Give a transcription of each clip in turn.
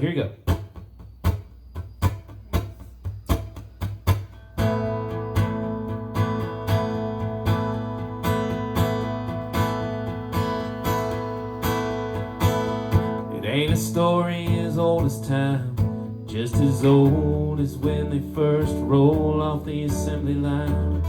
here you go. It ain't a story as old as time, just as old as when they first roll off the assembly line.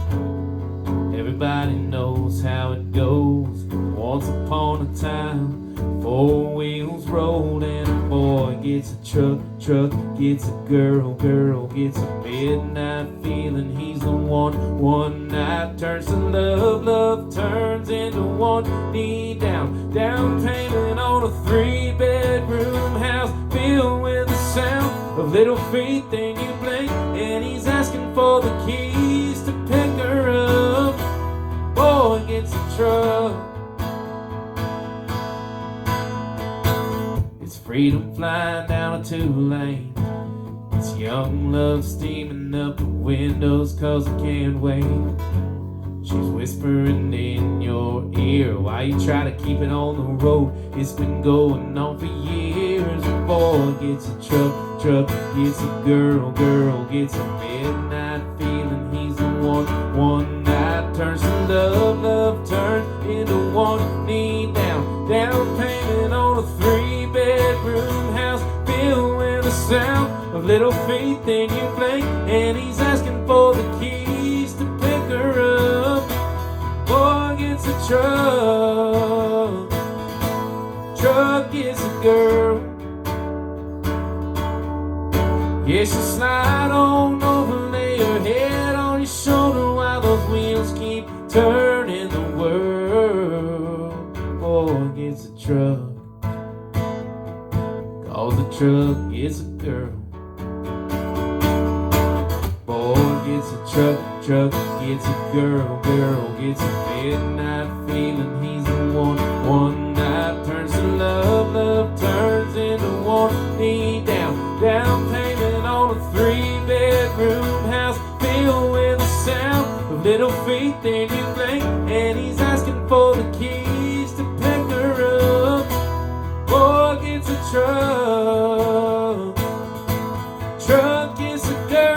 Everybody knows how it goes. Once upon a time, 4 wheels rolled and a boy gets a truck, truck gets a girl, girl gets a midnight feeling. He's the one night turns to love, love turns into one knee down, down payment on a 3-bedroom house filled with the sound of little feet. Then you blink and he's asking for the keys to pick her up. Boy gets a truck. It's freedom flying down a 2-lane. It's young love steaming up the windows 'cause I can't wait. She's whispering in your ear while you try to keep it on the road. It's been going on for years. A boy gets a truck, truck gets a girl, girl gets a midnight feeling. He's the one night turns to love, love turns into one knee down, down payment on a 3-bedroom house filled with the sound of little feet. Then you blink and he's asking for the keys to pick her up. Boy gets a truck, truck gets a girl. Yeah, she slide on over, lay her head on your shoulder while those wheels keep turning the world. Boy gets a truck, 'cause the truck gets a girl. Boy gets a truck, truck gets a girl, girl gets a midnight feeling. He's the one night turns to love, love turns into one knee down, down payment on a 3-bedroom house filled with the sound of little feet. Then you blink and he's asking for the keys to pick her up. Boy gets a truck, truck gets a girl.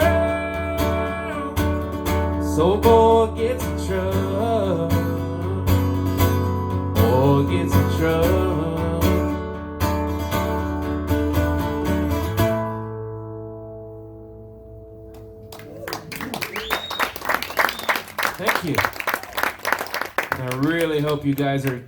So boy gets a truck, boy gets a truck. Thank you. I really hope you guys are